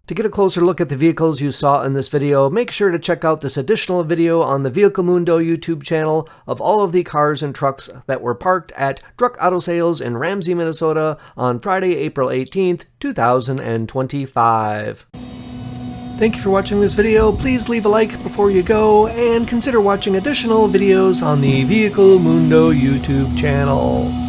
To get a closer look at the vehicles you saw in this video, make sure to check out this additional video on the Vehicle Mundo YouTube channel of all of the cars and trucks that were parked at Druk Auto Sales in Ramsey, Minnesota on Friday, April 18th, 2025. Thank you for watching this video. Please leave a like before you go, and consider watching additional videos on the Vehicle Mundo YouTube channel.